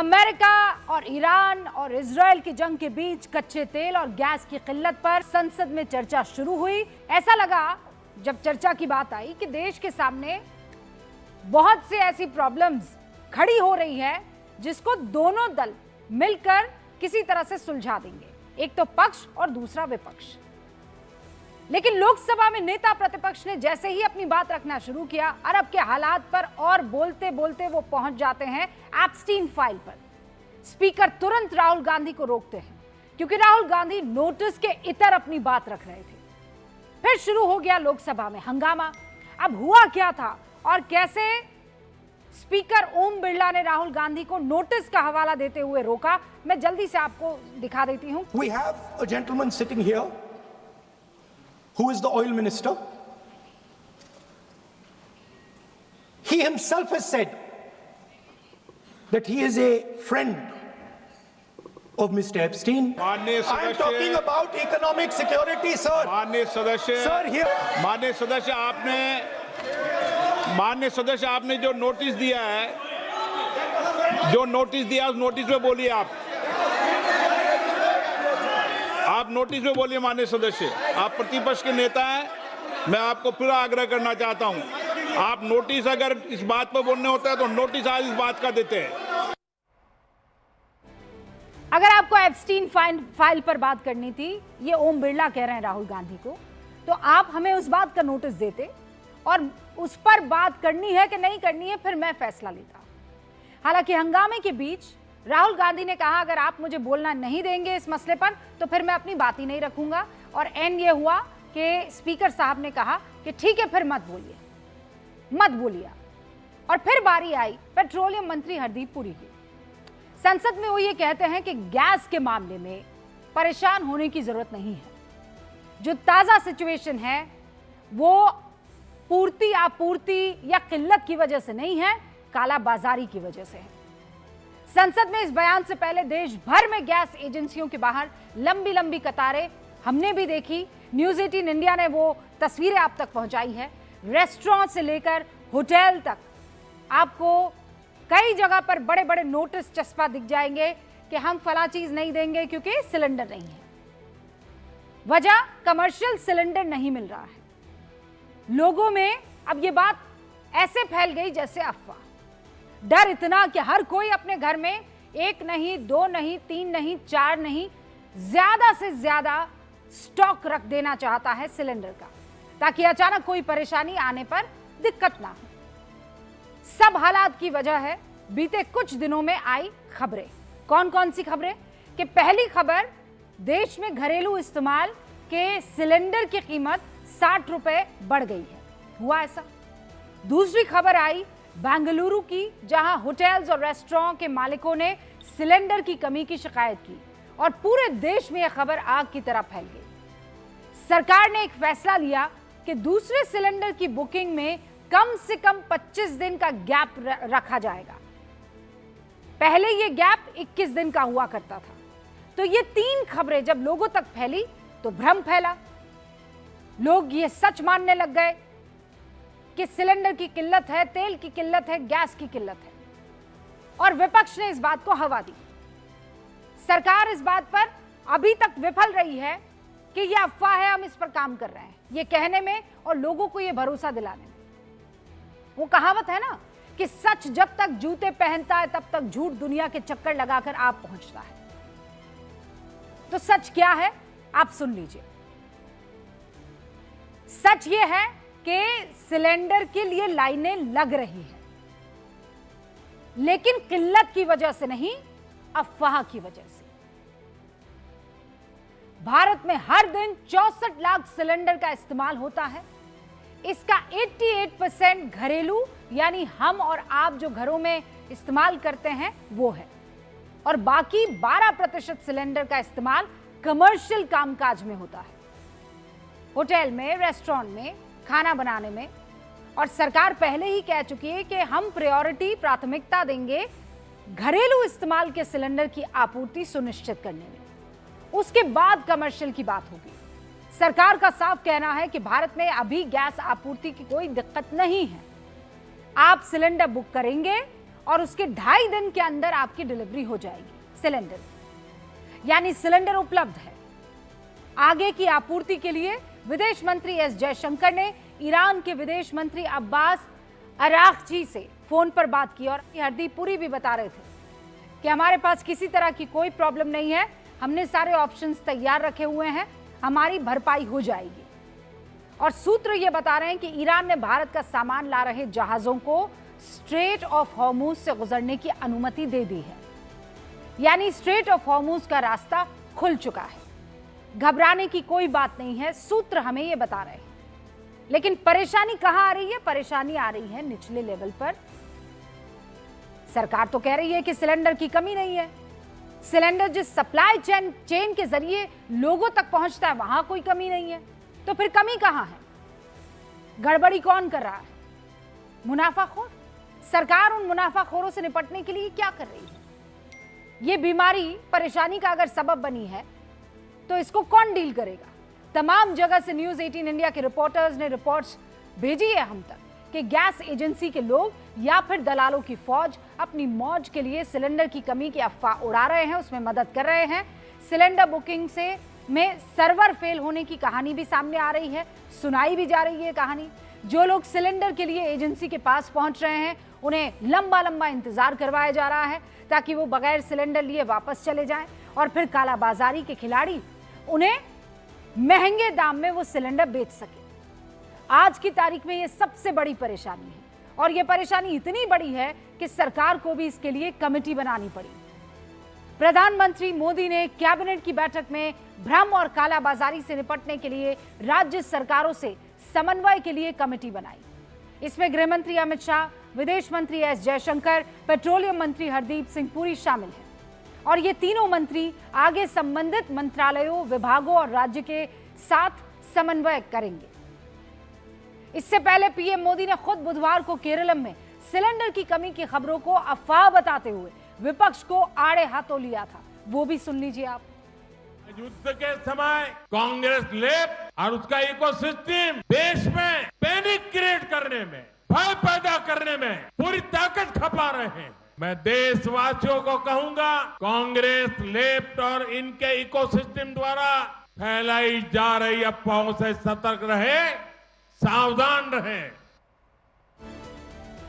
America और Iran और Israel की जंग के बीच कच्चे तेल और गैस की किल्लत पर संसद में चर्चा शुरू हुई। ऐसा लगा जब चर्चा की बात आई कि देश के सामने बहुत से ऐसी प्रॉब्लम्स खड़ी हो रही है जिसको दोनों दल मिलकर किसी तरह से सुलझा देंगे, एक तो पक्ष और दूसरा विपक्ष। लेकिन लोकसभा में नेता प्रतिपक्ष ने जैसे ही अपनी बात रखना शुरू किया, अरब के हालात पर और बोलते बोलते वो पहुंच जाते हैं एप्स्टीन फाइल पर। स्पीकर तुरंत राहुल गांधी को रोकते हैं क्योंकि राहुल गांधी नोटिस के इतर अपनी बात रख रहे थे। फिर शुरू हो गया लोकसभा में हंगामा। अब हुआ क्या था और कैसे स्पीकर ओम बिरला ने राहुल गांधी को नोटिस का हवाला देते हुए रोका, मैं जल्दी से आपको दिखा देती हूं। We have a gentleman sitting here who is the oil minister. He himself has said that he is a friend of Mr. Epstein. I am talking about economic security, sir. माननीय सदस्य, Sir, here. माननीय सदस्य आपने जो notice दिया है, उस notice में बोलिए आप नोटिस में बोलिए। माननीय सदस्य, आप प्रतिपक्ष के नेता हैं, मैं आपको फिर आग्रह करना चाहता हूं, आप नोटिस अगर इस बात पर बोलने होता है तो नोटिस आज इस बात का देते हैं। अगर आपको एप्स्टीन फाइल पर बात करनी थी, ये ओम बिरला कह रहे हैं राहुल गांधी को, तो आप हमें उस बात का नोटिस देते और उस पर बात करनी है कि नहीं करनी है, फिर मैं फैसला लेता। हालांकि हंगामे के बीच राहुल गांधी ने कहा अगर आप मुझे बोलना नहीं देंगे इस मसले पर तो फिर मैं अपनी बात ही नहीं रखूंगा। और एंड ये हुआ कि स्पीकर साहब ने कहा कि ठीक है, फिर मत बोलिए। और फिर बारी आई पेट्रोलियम मंत्री हरदीप पुरी की। संसद में वो ये कहते हैं कि गैस के मामले में परेशान होने की जरूरत नहीं है। जो ताजा सिचुएशन है वो पूर्ति आपूर्ति या किल्लत की वजह से नहीं है, काला बाजारी की वजह से है। संसद में इस बयान से पहले देश भर में गैस एजेंसियों के बाहर लंबी लंबी कतारें हमने भी देखी। न्यूज़ 18 इंडिया ने वो तस्वीरें आप तक पहुंचाई है। रेस्टोरेंट से लेकर होटल तक आपको कई जगह पर बड़े बड़े नोटिस चस्पा दिख जाएंगे कि हम फला चीज नहीं देंगे क्योंकि सिलेंडर नहीं है। वजह कमर्शियल सिलेंडर नहीं मिल रहा है। लोगों में अब ये बात ऐसे फैल गई जैसे अफवाह। डर इतना कि हर कोई अपने घर में एक नहीं, दो नहीं, तीन नहीं, चार नहीं, ज्यादा से ज्यादा स्टॉक रख देना चाहता है सिलेंडर का, ताकि अचानक कोई परेशानी आने पर दिक्कत ना हो। सब हालात की वजह है बीते कुछ दिनों में आई खबरें। कौन कौन सी खबरें? कि पहली खबर, देश में घरेलू इस्तेमाल के सिलेंडर की कीमत 60 रुपए बढ़ गई है। हुआ ऐसा। दूसरी खबर आई बेंगलुरु की, जहां होटल्स और रेस्टोरेंट के मालिकों ने सिलेंडर की कमी की शिकायत की और पूरे देश में यह खबर आग की तरह फैल गई। सरकार ने एक फैसला लिया कि दूसरे सिलेंडर की बुकिंग में कम से कम 25 दिन का गैप रखा जाएगा। पहले यह गैप 21 दिन का हुआ करता था। तो ये तीन खबरें जब लोगों तक फैली तो भ्रम फैला। लोग ये सच मानने लग गए कि सिलेंडर की किल्लत है, तेल की किल्लत है, गैस की किल्लत है। और विपक्ष ने इस बात को हवा दी। सरकार इस बात पर अभी तक विफल रही है कि यह अफवाह है, हम इस पर काम कर रहे हैं, ये कहने में और लोगों को यह भरोसा दिलाने में। वो कहावत है ना कि सच जब तक जूते पहनता है तब तक झूठ दुनिया के चक्कर लगाकर आप पहुंचता है। तो सच क्या है आप सुन लीजिए। सच ये है कि सिलेंडर के लिए लाइनें लग रही हैं, लेकिन किल्लत की वजह से नहीं, अफवाह की वजह से। भारत में हर दिन 64 लाख सिलेंडर का इस्तेमाल होता है। इसका 88% घरेलू यानी हम और आप जो घरों में इस्तेमाल करते हैं वो है, और बाकी 12% सिलेंडर का इस्तेमाल कमर्शियल कामकाज में होता है, होटल में, रेस्टोरेंट में, खाना बनाने में। और सरकार पहले ही कह चुकी है कि हम प्राथमिकता देंगे घरेलू इस्तेमाल के सिलेंडर की आपूर्ति सुनिश्चित करने में, उसके बाद कमर्शियल की बात होगी। सरकार का साफ कहना है कि भारत में अभी गैस आपूर्ति की कोई दिक्कत नहीं है। आप सिलेंडर बुक करेंगे और उसके 2.5 दिन के अंदर आपकी डिलीवरी हो जाएगी सिलेंडर, यानी सिलेंडर उपलब्ध है। आगे की आपूर्ति के लिए विदेश मंत्री एस जयशंकर ने ईरान के विदेश मंत्री अब्बास अरागची से फोन पर बात की और हरदीप पुरी भी बता रहे थे कि हमारे पास किसी तरह की कोई प्रॉब्लम नहीं है, हमने सारे ऑप्शंस तैयार रखे हुए हैं, हमारी भरपाई हो जाएगी। और सूत्र ये बता रहे हैं कि ईरान ने भारत का सामान ला रहे जहाजों को स्ट्रेट ऑफ हॉर्मुज से गुजरने की अनुमति दे दी है, यानी स्ट्रेट ऑफ हॉर्मुज का रास्ता खुल चुका है। घबराने की कोई बात नहीं है, सूत्र हमें ये बता रहे हैं। लेकिन परेशानी कहां आ रही है? परेशानी आ रही है निचले लेवल पर। सरकार तो कह रही है कि सिलेंडर की कमी नहीं है, सिलेंडर जिस सप्लाई चेन के जरिए लोगों तक पहुंचता है वहां कोई कमी नहीं है, तो फिर कमी कहां है? गड़बड़ी कौन कर रहा है? मुनाफाखोर। सरकार उन मुनाफाखोरों से निपटने के लिए क्या कर रही है? ये बीमारी परेशानी का अगर सबब बनी है तो इसको कौन डील करेगा? तमाम जगह से न्यूज 18 इंडिया के रिपोर्टर्स ने रिपोर्ट्स भेजी है हम तक कि गैस एजेंसी के लोग या फिर दलालों की फौज अपनी मौज के लिए सिलेंडर की कमी की अफवाह उड़ा रहे हैं, उसमें मदद कर रहे हैं। सिलेंडर बुकिंग से में सर्वर फेल होने की कहानी भी सामने आ रही है, सुनाई भी जा रही है कहानी। जो लोग सिलेंडर के लिए एजेंसी के पास पहुंच रहे हैं उन्हें लंबा लंबा इंतजार करवाया जा रहा है ताकि वो बगैर सिलेंडर लिए वापस चले जाएं और फिर कालाबाजारी के खिलाड़ी उन्हें महंगे दाम में वो सिलेंडर बेच सके। आज की तारीख में ये सबसे बड़ी परेशानी है और ये परेशानी इतनी बड़ी है कि सरकार को भी इसके लिए कमेटी बनानी पड़ी। प्रधानमंत्री मोदी ने कैबिनेट की बैठक में भ्रम और कालाबाजारी से निपटने के लिए राज्य सरकारों से समन्वय के लिए कमेटी बनाई। इसमें गृह मंत्री अमित शाह, विदेश मंत्री एस जयशंकर, पेट्रोलियम मंत्री हरदीप सिंह पुरी शामिल हैं और ये तीनों मंत्री आगे संबंधित मंत्रालयों, विभागों और राज्य के साथ समन्वय करेंगे। इससे पहले पीएम मोदी ने खुद बुधवार को केरलम में सिलेंडर की कमी की खबरों को अफवाह बताते हुए विपक्ष को आड़े हाथों लिया था, वो भी सुन लीजिए आप। युद्ध के समय कांग्रेस लेफ्ट और उसका इकोसिस्टम देश में पैनिक क्रिएट करने में, भय पैदा करने में पूरी ताकत खपा रहे हैं। मैं देशवासियों को कहूंगा, कांग्रेस लेफ्ट और इनके इकोसिस्टम द्वारा फैलाई जा रही अफवाहों से सतर्क रहे, सावधान रहे।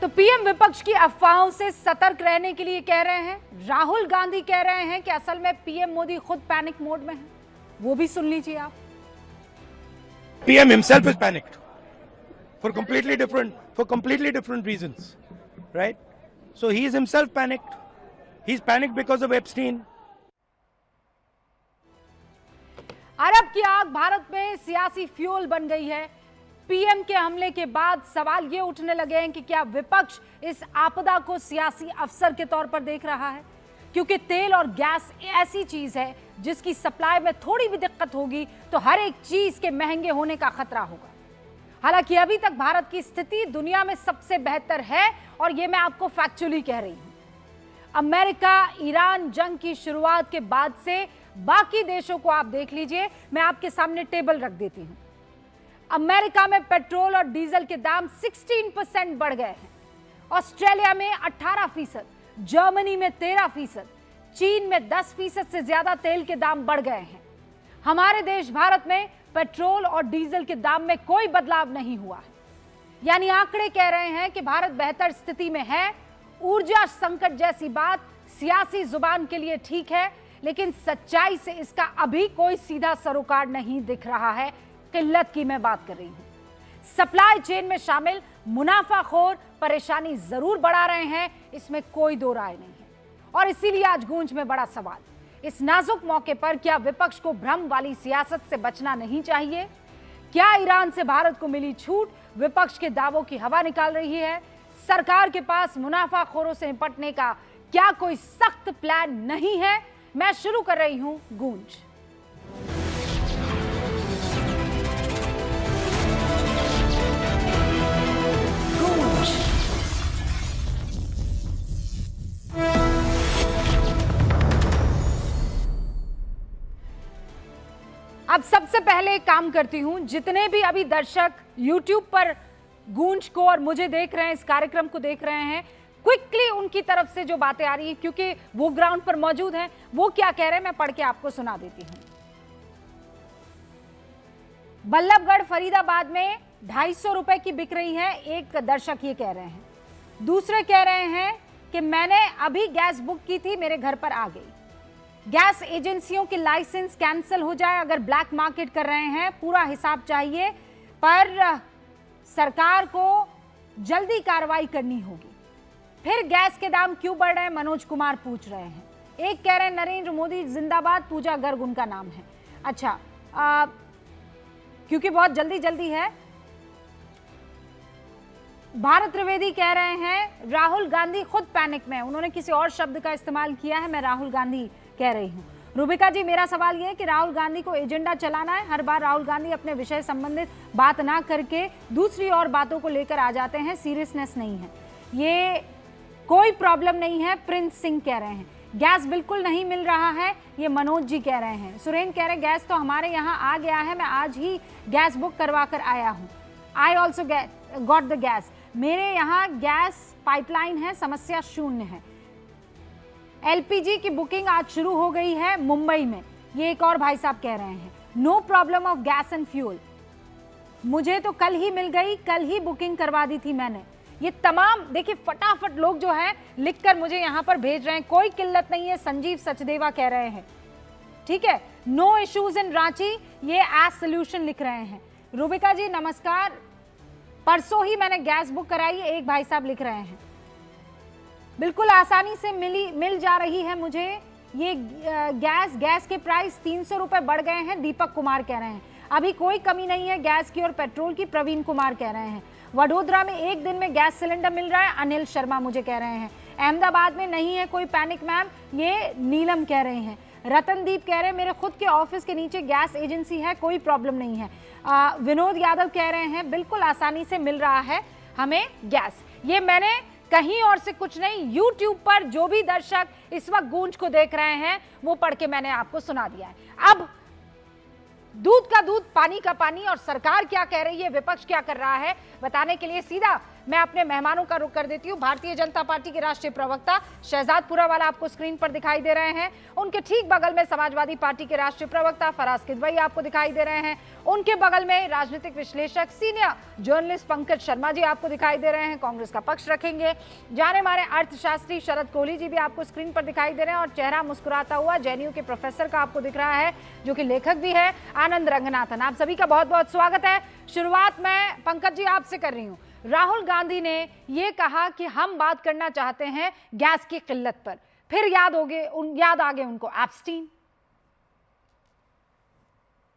तो पीएम विपक्ष की अफवाहों से सतर्क रहने के लिए कह रहे हैं। राहुल गांधी कह रहे हैं कि असल में पीएम मोदी खुद पैनिक मोड में है, वो भी सुन लीजिए आप। PM himself is panicked for completely different reasons, right? So he is himself panicked. He's panicked because of Epstein. अरब की आग भारत में सियासी फ्यूल बन गई है। पीएम के हमले के बाद सवाल ये उठने लगे हैं कि क्या विपक्ष इस आपदा को सियासी अवसर के तौर पर देख रहा है, क्योंकि तेल और गैस ऐसी चीज है जिसकी सप्लाई में थोड़ी भी दिक्कत होगी तो हर एक चीज के महंगे होने का खतरा होगा। हालांकि अभी तक भारत की स्थिति दुनिया में सबसे बेहतर है और ये मैं आपको फैक्चुअली कह रही हूं। अमेरिका ईरान जंग की शुरुआत के बाद से बाकी देशों को आप देख लीजिए, मैं आपके सामने टेबल रख देती हूं। अमेरिका में पेट्रोल और डीजल के दाम 16% बढ़ गए हैं, ऑस्ट्रेलिया में 18%, जर्मनी में 13%, चीन में 10% से ज्यादा तेल के दाम बढ़ गए हैं। हमारे देश भारत में पेट्रोल और डीजल के दाम में कोई बदलाव नहीं हुआ है, यानी आंकड़े कह रहे हैं कि भारत बेहतर स्थिति में है। ऊर्जा संकट जैसी बात सियासी जुबान के लिए ठीक है, लेकिन सच्चाई से इसका अभी कोई सीधा सरोकार नहीं दिख रहा है। किल्लत की मैं बात कर रही हूं। सप्लाई चेन में शामिल मुनाफाखोर परेशानी जरूर बढ़ा रहे हैं, इसमें कोई दो राय नहीं है। और इसीलिए आज गूंज में बड़ा सवाल, इस नाजुक मौके पर क्या विपक्ष को भ्रम वाली सियासत से बचना नहीं चाहिए? क्या ईरान से भारत को मिली छूट विपक्ष के दावों की हवा निकाल रही है? सरकार के पास मुनाफाखोरों से निपटने का क्या कोई सख्त प्लान नहीं है? मैं शुरू कर रही हूं गूंज। अब सबसे पहले एक काम करती हूं, जितने भी अभी दर्शक YouTube पर गूंज को और मुझे देख रहे हैं, इस कार्यक्रम को देख रहे हैं, क्विकली उनकी तरफ से जो बातें आ रही है, क्योंकि वो ग्राउंड पर मौजूद हैं, वो क्या कह रहे हैं मैं पढ़ के आपको सुना देती हूं। बल्लभगढ़ फरीदाबाद में 250 रुपए की बिक रही है, एक दर्शक ये कह रहे हैं। दूसरे कह रहे हैं कि मैंने अभी गैस बुक की थी, मेरे घर पर आ गई। गैस एजेंसियों के लाइसेंस कैंसिल हो जाए अगर ब्लैक मार्केट कर रहे हैं, पूरा हिसाब चाहिए, पर सरकार को जल्दी कार्रवाई करनी होगी। फिर गैस के दाम क्यों बढ़ रहे हैं, मनोज कुमार पूछ रहे हैं। एक कह रहे हैं नरेंद्र मोदी जिंदाबाद, पूजा गर्ग उनका नाम है। अच्छा, क्योंकि बहुत जल्दी जल्दी है। भारत त्रिवेदी कह रहे हैं राहुल गांधी खुद पैनिक में, उन्होंने किसी और शब्द का इस्तेमाल किया है, मैं राहुल गांधी कह रही हूं। रूबिका जी, मेरा सवाल यह है कि राहुल गांधी को एजेंडा चलाना है, हर बार राहुल गांधी अपने विषय संबंधित बात ना करके दूसरी और बातों को लेकर आ जाते हैं, सीरियसनेस नहीं है, ये कोई प्रॉब्लम नहीं है। प्रिंस सिंह कह रहे हैं गैस बिल्कुल नहीं मिल रहा है, ये मनोज जी कह रहे हैं। सुरेंद्र कह रहे हैं गैस तो हमारे यहाँ आ गया है, मैं आज ही गैस बुक करवा कर आया हूँ। I also got the gas, मेरे यहाँ गैस पाइपलाइन है, समस्या शून्य है। एलपीजी की बुकिंग आज शुरू हो गई है मुंबई में, ये एक और भाई साहब कह रहे हैं। No problem of gas and fuel, मुझे तो कल ही मिल गई, कल ही बुकिंग करवा दी थी मैंने। ये तमाम देखिए फटाफट लोग जो हैं लिखकर मुझे यहाँ पर भेज रहे हैं, कोई किल्लत नहीं है। संजीव सचदेवा कह रहे हैं ठीक है, नो इश्यूज इन रांची, ये एज सोल्यूशन लिख रहे हैं। रूबिका जी नमस्कार, परसों ही मैंने गैस बुक कराई है, एक भाई साहब लिख रहे हैं। बिल्कुल आसानी से मिल जा रही है मुझे ये गैस के प्राइस 300 रुपए बढ़ गए हैं, दीपक कुमार कह रहे हैं। अभी कोई कमी नहीं है गैस की और पेट्रोल की, प्रवीण कुमार कह रहे हैं। वडोदरा में एक दिन में गैस सिलेंडर मिल रहा है, अनिल शर्मा मुझे कह रहे हैं। अहमदाबाद में नहीं है कोई पैनिक मैम, ये नीलम कह रहे हैं। रतनदीप कह रहे हैं मेरे खुद के ऑफिस के नीचे गैस एजेंसी है, कोई प्रॉब्लम नहीं है। विनोद यादव कह रहे हैं बिल्कुल आसानी से मिल रहा है हमें गैस। ये मैंने कहीं और से कुछ नहीं, यूट्यूब पर जो भी दर्शक इस वक्त गूंज को देख रहे हैं वो पढ़ के मैंने आपको सुना दिया है। अब दूध का दूध पानी का पानी, और सरकार क्या कह रही है, विपक्ष क्या कर रहा है, बताने के लिए सीधा मैं अपने मेहमानों का रुख कर देती हूँ। भारतीय जनता पार्टी के राष्ट्रीय प्रवक्ता शहजाद पुरावाला आपको स्क्रीन पर दिखाई दे रहे हैं, उनके ठीक बगल में समाजवादी पार्टी के राष्ट्रीय प्रवक्ता फराज किदवई आपको दिखाई दे रहे हैं, उनके बगल में राजनीतिक विश्लेषक सीनियर जर्नलिस्ट पंकज शर्मा जी आपको दिखाई दे रहे हैं, कांग्रेस का पक्ष रखेंगे। जाने मारे अर्थशास्त्री शरद कोहली जी भी आपको स्क्रीन पर दिखाई दे रहे हैं, और चेहरा मुस्कुराता हुआ जेएनयू के प्रोफेसर का आपको दिख रहा है जो कि लेखक भी है, आनंद रंगनाथन। आप सभी का बहुत बहुत स्वागत है। शुरुआत मैं पंकज जी आपसे कर रही हूँ। राहुल गांधी ने ये कहा कि हम बात करना चाहते हैं गैस की किल्लत पर, फिर याद आ गए उनको एप्स्टीन।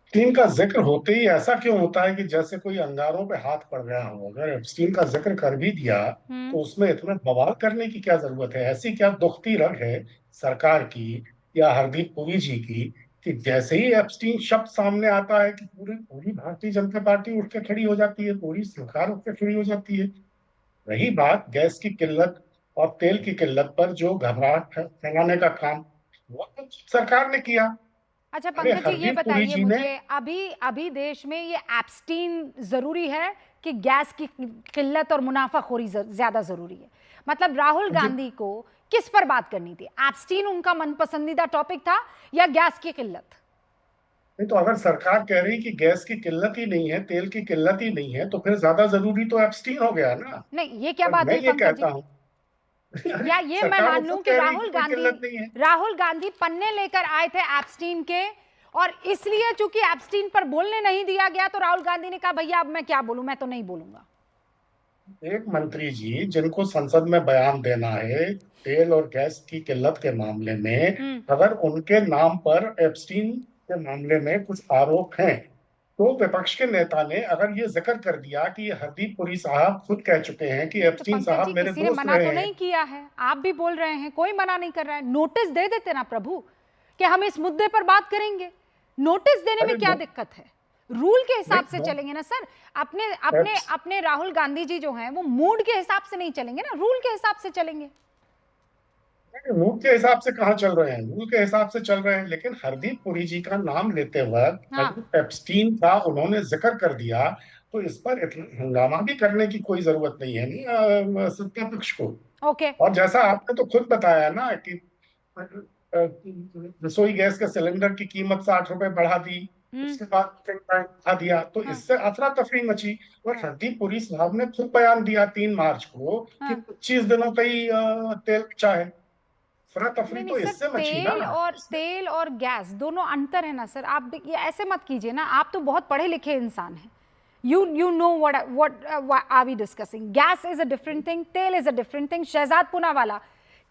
एप्स्टीन का जिक्र होते ही ऐसा क्यों होता है कि जैसे कोई अंगारों पे हाथ पड़ गया हो। अगर एप्स्टीन का जिक्र कर भी दिया तो उसमें इतना बवाल करने की क्या जरूरत है। ऐसी क्या दुखती रग है सरकार की या हरदीप पुरी जी की कि जैसे ही एप्स्टीन शब्द सामने आता है कि पूरी भारतीय जनता पार्टी उठ के खड़ी हो जाती है, पूरी सरकार उठ के खड़ी हो जाती है। रही बात गैस की किल्लत और तेल की किल्लत पर जो घबराहट फैलाने का काम वो तो सरकार ने किया। अच्छा पंकज जी ये बताइए मुझे, अभी देश में ये एप्स्टीन जरूरी है कि गैस की किल्लत और मुनाफाखोरी ज्यादा जरूरी है? मतलब राहुल गांधी को किस पर बात करनी थी? एप्स्टीन उनका मनपसंदीदा टॉपिक था या गैस की किल्लत? नहीं तो अगर सरकार कह रही कि गैस की किल्लत ही नहीं है, तेल की किल्लत ही नहीं है, तो फिर ज्यादा जरूरी तो एप्स्टीन हो गया ना। नहीं ये क्या बात है? मैं ये कहता हूँ या ये मैं मान लूं कि राहुल गांधी पन्ने लेकर आए थे एप्स्टीन के, और इसलिए चूंकि एप्स्टीन पर बोलने नहीं दिया गया तो राहुल गांधी ने कहा भैया अब मैं क्या बोलूं, मैं तो नहीं बोलूंगा। एक मंत्री जी जिनको संसद में बयान देना है तेल और गैस की किल्लत के मामले में, अगर उनके नाम पर एप्स्टीन के मामले में कुछ आरोप हैं तो विपक्ष के नेता ने अगर ये जिक्र कर दिया कि ये हरदीप पुरी साहब खुद कह चुके हैं कि एप्स्टीन साहब मेरे दोस्त रहे हैं। मना तो नहीं किया है, आप भी बोल रहे हैं, कोई मना नहीं कर रहा है। नोटिस दे देते ना प्रभु कि हम इस मुद्दे पर बात करेंगे। नोटिस देने में क्या दिक्कत है? रूल के हिसाब से चलेंगे ना सर। अपने राहुल गांधी जी जो हैं वो मूड के हिसाब से नहीं चलेंगे ना, रूल के हिसाब से चलेंगे। रूल के हिसाब से कहाँ चल रहे हैं, रूल के हिसाब से चल रहे हैं। लेकिन हरदीप पुरी जी का नाम लेते वक्त एप्स्टीन का उन्होंने जिक्र कर दिया तो इस पर इतना हंगामा भी करने की कोई जरूरत नहीं है सत्ता पक्ष को। ओके। और जैसा आपने तो खुद बताया ना कि रसोई गैस के सिलेंडर की कीमत 60 रुपए बढ़ा दी, उसके बाद बढ़ा दिया, तो इससे अफरा तफरी मची। और हरदीप पुरी साहब ने खुद बयान दिया 3 मार्च को कि 25 दिनों का ही तेल बचा है। अफरा तफरी तो सर, इससे मची ना। तेल और गैस दोनों अंतर है ना सर। आप ये ऐसे मत कीजिए ना, आप तो बहुत पढ़े लिखे इंसान हैं। You know what are we discussing? Gas is a different thing, तेल is a different thing. Shahzad Poonawalla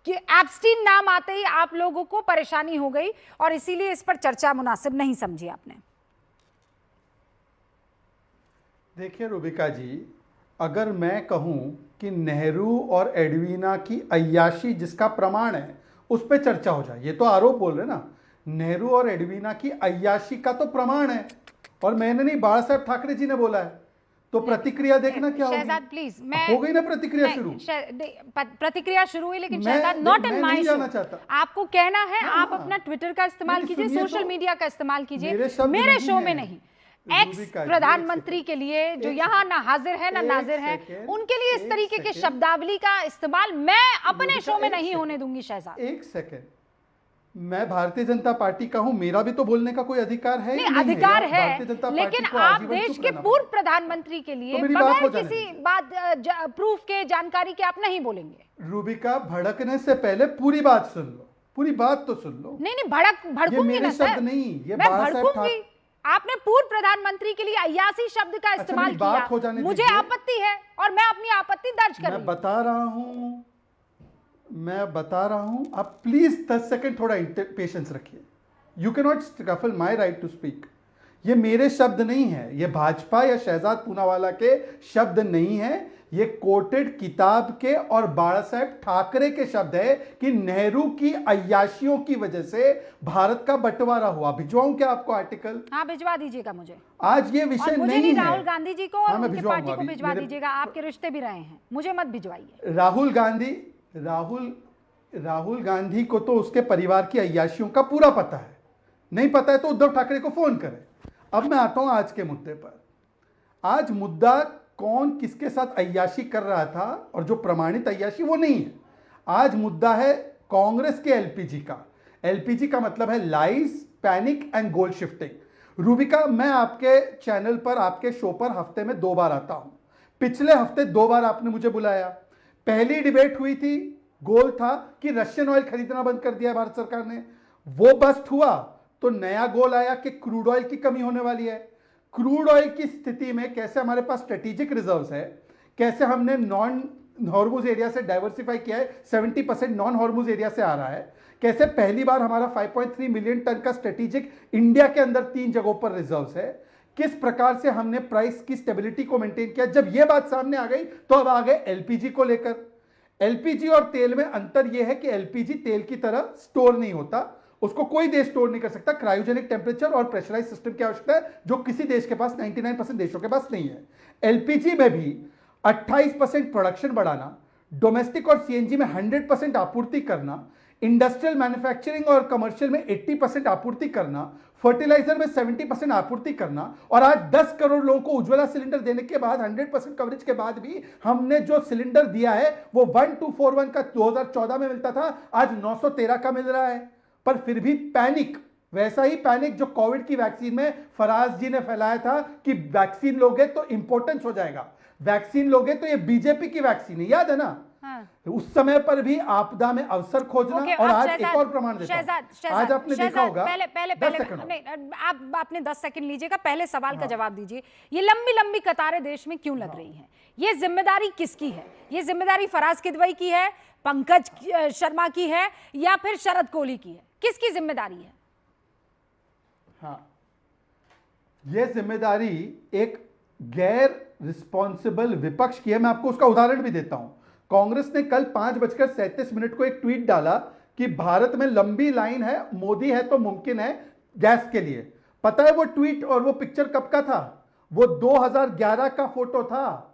कि एप्स्टीन नाम आते ही आप लोगों को परेशानी हो गई और इसीलिए इस पर चर्चा मुनासिब नहीं समझी आपने। देखिए रूबिका जी, अगर मैं कहूं कि नेहरू और एडवीना की अय्याशी जिसका प्रमाण है उस पर चर्चा हो जाए, ये तो आरोप बोल रहे ना, नेहरू और एडवीना की अय्याशी का तो प्रमाण है और मैंने नहीं, बाला साहब ठाकरे जी ने बोला है, तो प्रतिक्रिया देखना क्या होगी। शहजाद प्लीज, मैं हो गई ना प्रतिक्रिया शुरू, प्रतिक्रिया शुरू हुई, लेकिन Shahzad not in my show. आपको कहना है आप अपना ट्विटर का इस्तेमाल कीजिए, सोशल मीडिया का इस्तेमाल कीजिए, मेरे शो में नहीं। एक्स प्रधानमंत्री के लिए जो यहाँ ना हाजिर है ना नाजिर है, उनके लिए इस तरीके के शब्दावली का इस्तेमाल मैं अपने शो में नहीं होने दूंगी। शहजाद एक सेकेंड, मैं भारतीय जनता पार्टी का हूं, मेरा भी तो बोलने का कोई अधिकार है। नहीं, अधिकार है, लेकिन आप देश के पूर्व प्रधानमंत्री के लिए बगैर किसी बात प्रूफ के, जानकारी के आप नहीं बोलेंगे। रूबिका, भड़कने से पहले पूरी बात सुन लो, पूरी बात तो सुन लो। नहीं भड़कूंगी ना सर, मैं भड़कूंगी। आपने पूर्व प्रधानमंत्री के लिए अय्यासी शब्द का इस्तेमाल किया, मुझे आपत्ति है और मैं अपनी आपत्ति दर्ज कर रही हूं। मैं बता रहा हूं, आप प्लीज 10 सेकंड थोड़ा पेशेंस रखिए। You can not scuffle my right to speak. ये मेरे शब्द नहीं है, ये भाजपा या शहजाद पूनावाला के शब्द नहीं है, ये कोटेड किताब के और बाला साहेब ठाकरे के शब्द है कि नेहरू की अय्याशियों की वजह से भारत का बंटवारा हुआ। भिजवाऊं क्या आपको आर्टिकल? हाँ, भिजवा दीजिएगा मुझे। आज ये विषय नहीं है। राहुल गांधी जी को और उनकी पार्टी को भिजवा दीजिएगा, आपके रिश्ते भी रहे हैं, मुझे मत भिजवाइए। राहुल गांधी को तो उसके परिवार की अय्याशियों का पूरा पता है, नहीं पता है तो उद्धव ठाकरे को फोन करें। अब मैं आता हूं आज के मुद्दे पर। आज मुद्दा कौन किसके साथ अय्याशी कर रहा था और जो प्रमाणित अय्याशी वो नहीं है। आज मुद्दा है कांग्रेस के एलपीजी का। एलपीजी का मतलब है lies, panic and goal shifting. Rubika, मैं आपके चैनल पर, आपके शो पर हफ्ते में 2 बार आता हूं। पिछले हफ्ते 2 बार आपने मुझे बुलाया। पहली डिबेट हुई थी, गोल था कि रशियन ऑयल खरीदना बंद कर दिया भारत सरकार ने, वो बस्ट हुआ तो नया गोल आया कि क्रूड ऑयल की कमी होने वाली है। क्रूड ऑयल की स्थिति में कैसे हमारे पास स्ट्रेटेजिक रिजर्व्स है, कैसे हमने नॉन हॉर्मुज एरिया से डाइवर्सिफाई किया है, 70% नॉन हॉर्मुज एरिया से आ रहा है, कैसे पहली बार हमारा 5.3 मिलियन टन का स्ट्रेटेजिक इंडिया के अंदर 3 जगहों पर रिजर्व्स है, किस प्रकार से हमने प्राइस की स्टेबिलिटी को मेंटेन किया। जब यह बात सामने आ गई तो अब आ गए एलपीजी को लेकर। एलपीजी और तेल में अंतर यह है कि एलपीजी तेल की तरह स्टोर नहीं होता, उसको कोई देश स्टोर नहीं कर सकता। क्रायोजेनिक टेम्परेचर और प्रेशराइज सिस्टम की आवश्यकता है, जो किसी देश के पास 99% देशों के पास नहीं है। एलपीजी में भी 28% प्रोडक्शन बढ़ाना, डोमेस्टिक और सीएनजी में 100% आपूर्ति करना, इंडस्ट्रियल मैन्युफैक्चरिंग और कमर्शियल में 80% आपूर्ति करना, फर्टिलाइजर में 70% आपूर्ति करना, और आज 10 करोड़ लोगों को उज्ज्वला सिलेंडर देने के बाद 100% कवरेज के बाद भी हमने जो सिलेंडर दिया है वो 1241 का 2014 में मिलता था, आज 913 का मिल रहा है। पर फिर भी पैनिक, वैसा ही पैनिक जो कोविड की वैक्सीन में फराज जी ने फैलाया था कि वैक्सीन लोगे तो इंपोर्टेंस हो जाएगा, वैक्सीन लोगे तो ये बीजेपी की वैक्सीन है, याद है ना? हाँ। उस समय पर भी आपदा में अवसर खोजना। और आज एक और प्रमाण देता हूं। आज आपने देखा होगा, आपने 10 सेकंड लीजिएगा, पहले सवाल का जवाब दीजिए। ये लंबी लंबी कतारें देश में क्यों लग रही हैं? ये जिम्मेदारी किसकी है? ये जिम्मेदारी फराज किदवई की है, पंकज शर्मा की है, या फिर शरद कोहली की है? किसकी जिम्मेदारी है? हाँ, यह जिम्मेदारी एक गैर रिस्पॉन्सिबल विपक्ष की है। मैं आपको उसका उदाहरण भी देता हूं। कांग्रेस ने कल 5:37 को एक ट्वीट डाला कि भारत में लंबी लाइन है, मोदी है तो मुमकिन है गैस के लिए। पता है वो ट्वीट और वो पिक्चर कब का था? वो 2011 का फोटो था।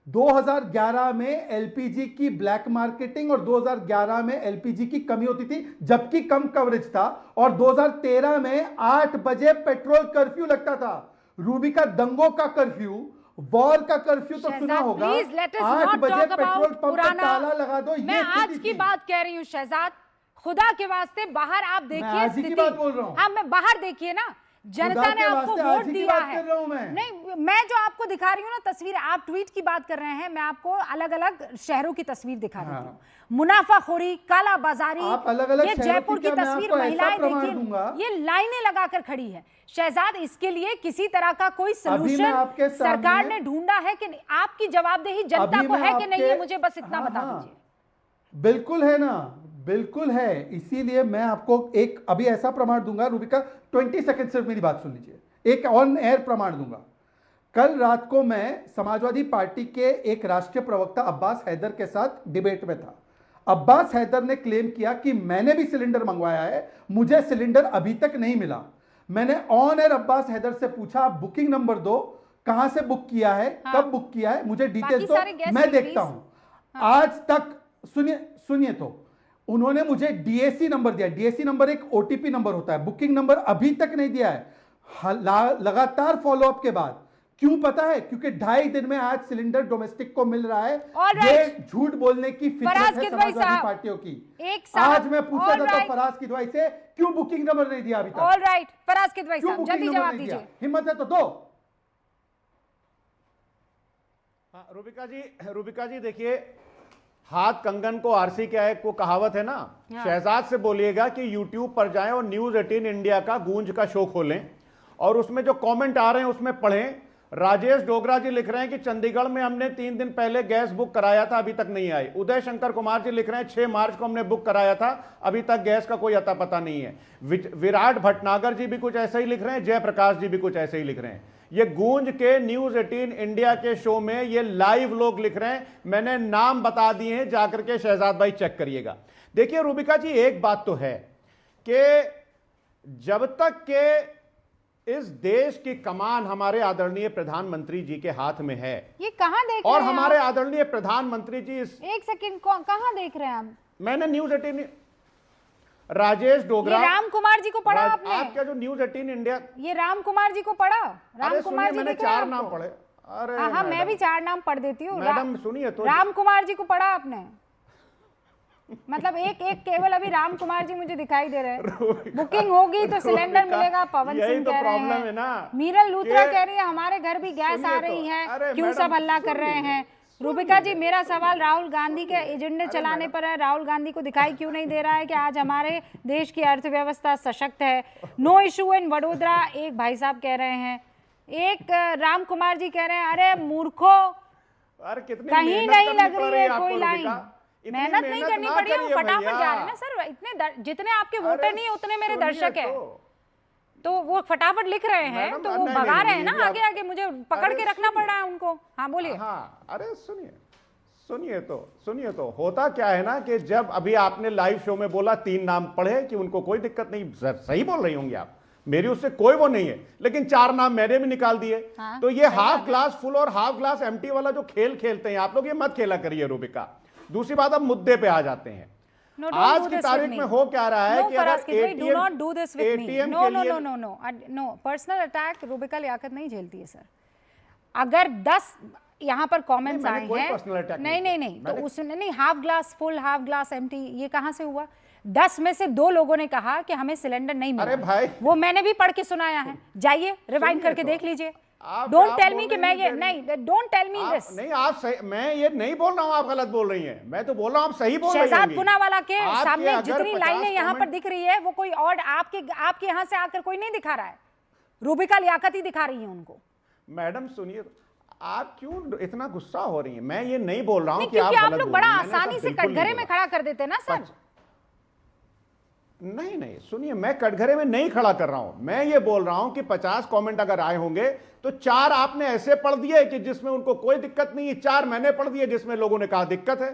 2011 में एलपीजी की ब्लैक मार्केटिंग और 2011 में एलपीजी की कमी होती थी, जबकि कम कवरेज था। और 2013 में 8 बजे पेट्रोल कर्फ्यू लगता था, रूबिका दंगों का कर्फ्यू, वॉर का कर्फ्यू तो सुना शहजाद, होगा, please let us 8 not बजे talk पेट्रोल about पंप पर पुराना। ताला लगा दो। मैं आज की बात कह रही हूँ शहजाद, खुदा के वास्ते बाहर आप देखिए आज ही की बात बोल रहा हूँ। हाँ, मैं बाहर देखिए ना, जनता ने आपको वोट दिया है। नहीं, मैं जो आपको दिखा रही हूँ ना तस्वीर, आप ट्वीट की बात कर रहे हैं, मैं आपको अलग अलग शहरों की तस्वीर दिखा रही हूँ। मुनाफाखोरी, काला बाजारी, ये जयपुर की तस्वीर, महिलाएं देखिए ये लाइनें लगाकर खड़ी है। शहजाद, इसके लिए किसी तरह का कोई सलूशन सरकार ने ढूंढा है कि नहीं? आपकी जवाबदेही जनता को है कि नहीं, ये मुझे बस इतना बता दीजिए। बिल्कुल है ना, बिल्कुल है। इसीलिए मैं आपको एक अभी ऐसा प्रमाण दूंगा, रूबिका 20 सेकंड सिर्फ मेरी बात सुन लीजिए, एक ऑन एयर प्रमाण दूंगा। कल रात को मैं समाजवादी पार्टी के एक राष्ट्रीय प्रवक्ता अब्बास हैदर के साथ डिबेट में था। अब्बास हैदर ने क्लेम किया कि मैंने भी सिलेंडर मंगवाया है, मुझे सिलेंडर अभी तक नहीं मिला। मैंने ऑन एयर अब्बास हैदर से पूछा, आप बुकिंग नंबर दो, कहां से बुक किया है, कब बुक किया है, मुझे डिटेल्स दो, मैं देखता हूं। आज तक सुनिए तो उन्होंने मुझे डीएसी नंबर दिया। डीएसी नंबर एक ओटीपी नंबर होता है, बुकिंग नंबर अभी तक नहीं दिया है। लगातार फॉलोअप के बाद, क्यों पता है? क्योंकि 2.5 दिन में आज सिलेंडर डोमेस्टिक को मिल रहा है। ये झूठ बोलने की फितरत है समाजवादी पार्टियों की। आज मैं पूछा था तो फराज किदवाई से, क्यों बुकिंग नंबर नहीं दिया अभी तक? ऑलराइट, फराज किदवाई साहब जल्दी जवाब दीजिए। हिम्मत है तो दो। रूबिका जी देखिए, हाथ कंगन को आरसी क्या है, को कहावत है ना। शहजाद से बोलिएगा कि YouTube पर जाएं और न्यूज 18 इंडिया का गूंज का शो खोलें और उसमें जो कमेंट आ रहे हैं उसमें पढ़ें। राजेश डोगरा जी लिख रहे हैं कि चंडीगढ़ में हमने 3 दिन पहले गैस बुक कराया था, अभी तक नहीं आई। उदय शंकर कुमार जी लिख रहे हैं 6 मार्च को हमने बुक कराया था, अभी तक गैस का कोई अता पता नहीं है। विराट भटनागर जी भी कुछ ऐसा ही लिख रहे हैं, जयप्रकाश जी भी कुछ ऐसे ही लिख रहे हैं। ये गूंज के न्यूज 18 इंडिया के शो में ये लाइव लोग लिख रहे हैं, मैंने नाम बता दिए हैं, जाकर के शहजाद भाई चेक करिएगा। देखिए रूबिका जी, एक बात तो है कि जब तक के इस देश की कमान हमारे आदरणीय प्रधानमंत्री जी के हाथ में है, ये कहां देख और रहे हैं हमारे आदरणीय प्रधानमंत्री जी एक सेकंड, कहां देख रहे हैं आप? मैंने न्यूज 18 राजेश डोगरा, ये राम कुमार जी को पढ़ा आपने? आपका जो न्यूज 18 इंडिया, ये राम कुमार जी को पढ़ा? राम कुमार जी मैंने 4 नाम पढ़े। अरे हाँ, मैं भी 4 नाम पढ़ देती हूँ। मैडम सुनिए तो, राम कुमार जी को पढ़ा आपने? मतलब एक केवल अभी राम कुमार जी मुझे दिखाई दे रहे हैं। बुकिंग होगी तो सिलेंडर मिलेगा, पवन सिंह कह रहे हैं। मीरल लूथरा कह रही है हमारे घर भी गैस आ रही है, क्यों सब हल्ला कर रहे हैं? रूबिका जी, मेरा सवाल राहुल गांधी के एजेंडे चलाने पर है। राहुल गांधी को दिखाई क्यों नहीं दे रहा है कि आज हमारे देश की अर्थव्यवस्था सशक्त है? नो इशू इन वडोदरा, एक भाई साहब कह रहे हैं। एक राम कुमार जी कह रहे हैं, अरे मूर्खो, कहीं नहीं लग रही है कोई लाइन। मेहनत नहीं करनी पड़ी है, वो फटाफट जा रहे हैं ना सर। इतने जितने आपके वोटर नहीं है उतने मेरे दर्शक है, तो वो फटाफट लिख रहे हैं, तो वो भगा रहे हैं ना आगे आगे, मुझे पकड़ के रखना पड़ रहा है उनको। हाँ बोलिए। हाँ, अरे सुनिए तो होता क्या है ना कि जब अभी आपने लाइव शो में बोला 3 नाम पढ़े कि उनको कोई दिक्कत नहीं, सही बोल रही होंगी आप, मेरी उससे कोई वो नहीं है, लेकिन 4 नाम मैंने भी निकाल दिए। हाँ, तो ये हाफ ग्लास फुल और हाफ ग्लास एम्प्टी वाला जो खेल खेलते हैं आप लोग, ये मत खेला करिए रूबिका। दूसरी बात, अब मुद्दे पे आ जाते हैं। आज की तारीख में हो क्या रहा है कि अगर पर्सनल अटैक रूबिका लियाकत नहीं झेलती है सर। अगर 10 यहाँ पर कमेंट्स आए हैं, नहीं तो उसने नहीं, half glass full half glass empty, ये कहां से हुआ? 10 में से 2 लोगों ने कहा कि हमें सिलेंडर नहीं मिला। अरे भाई, वो मैंने भी पढ़ के सुनाया है, जाइए रिवाइंड करके देख लीजिए। डोंट टेल मी कि मैं ये नहीं, डोंट टेल मी दिस। नहीं, आप सही, मैं ये नहीं बोल रहा हूँ आप गलत बोल रही हैं, मैं तो बोल रहा हूँ आप सही बोल रही हैं। शहजाद पुनावाला के सामने जितनी लाइनें यहाँ पर दिख रही है, वो कोई और आपके यहाँ से आकर कोई नहीं दिखा रहा है, रूबिका लियाकत ही दिखा रही है उनको। मैडम सुनिए, आप क्यों इतना गुस्सा हो रही हैं? मैं ये नहीं बोल रहा हूँ कि आप लोग बड़ा आसानी से कटघरे में खड़ा कर देते हैं ना सर। नहीं, सुनिए, मैं कटघरे में नहीं खड़ा कर रहा हूं, मैं ये बोल रहा हूं कि 50 कमेंट अगर आए होंगे तो 4 आपने ऐसे पढ़ दिए कि जिसमें उनको कोई दिक्कत नहीं है, 4 मैंने पढ़ दिए जिसमें लोगों ने कहा दिक्कत है।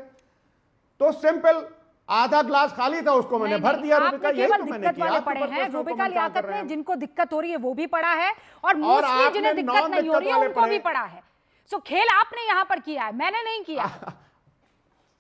तो सिंपल, आधा ग्लास खाली था उसको मैंने भर दिया। रूबिका, यही तो मैंने किया। रूबिका लियाकत ने जिनको दिक्कत हो रही है वो भी पढ़ा है, और मोस्टली जिन्हें दिक्कत नहीं हो रही है उनको भी पढ़ा है। सो खेल आपने यहाँ पर किया है, मैंने नहीं किया।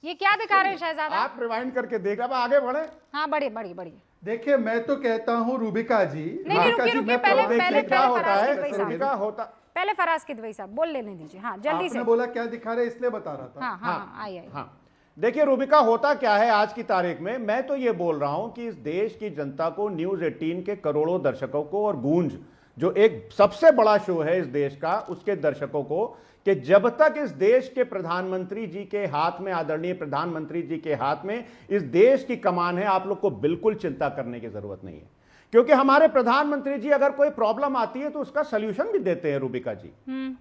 ये क्या दिखा रहे हैं शहजादा? आप रिवाइंड करके देख, अब आगे बढ़े। हाँ, बढ़िए। देखिए, मैं तो कहता हूं रूबिका जी, नहीं, रुकिए, पहले क्या होता है, रूबिका होता पहले फराज किदवई साहब बोल लेने दीजिए। हाँ जल्दी से। आपने बोला क्या दिखा रहे इसलिए बता रहा था। हाँ हाँ आइए। हाँ देखिए रूबिका, होता क्या है आज की तारीख में, मैं तो ये बोल रहा हूं कि इस देश की जनता को, न्यूज 18 के करोड़ों दर्शकों को और गूंज जो एक सबसे बड़ा शो है इस देश का, उसके दर्शकों को, कि जब तक इस देश के प्रधानमंत्री जी के हाथ में, आदरणीय प्रधानमंत्री जी के हाथ में इस देश की कमान है, आप लोग को बिल्कुल चिंता करने की जरूरत नहीं है। क्योंकि हमारे प्रधानमंत्री जी अगर कोई प्रॉब्लम आती है तो उसका सलूशन भी देते हैं रूबिका जी,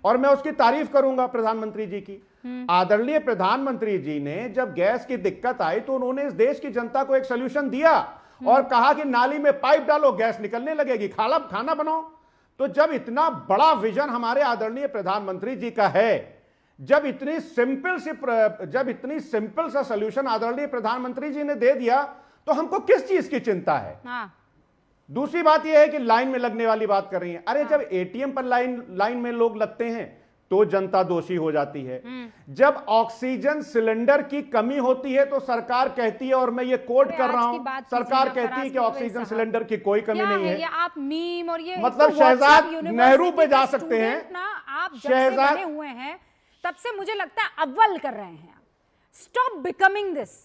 और मैं उसकी तारीफ करूंगा प्रधानमंत्री जी की। आदरणीय प्रधानमंत्री जी ने जब गैस की दिक्कत आई तो उन्होंने इस देश की जनता को एक सलूशन दिया और कहा कि नाली में पाइप डालो, गैस निकलने लगेगी, खाना बनाओ। तो जब इतना बड़ा विजन हमारे आदरणीय प्रधानमंत्री जी का है, जब इतनी सिंपल सा सलूशन आदरणीय प्रधानमंत्री जी ने दे दिया, तो हमको किस चीज की चिंता है? दूसरी बात यह है कि लाइन में लगने वाली बात कर रही है। अरे जब एटीएम पर लाइन में लोग लगते हैं तो जनता दोषी हो जाती है। जब ऑक्सीजन सिलेंडर की कमी होती है तो सरकार कहती है, और मैं ये कोट कर रहा हूं, सरकार कहती है कि ऑक्सीजन सिलेंडर की कोई कमी नहीं है। ये आप मीम और ये मतलब शहजाद नेहरू पे जा सकते हैं ना, आप जब से बने हुए हैं तब से मुझे लगता है अव्वल कर रहे हैं। Stop becoming this.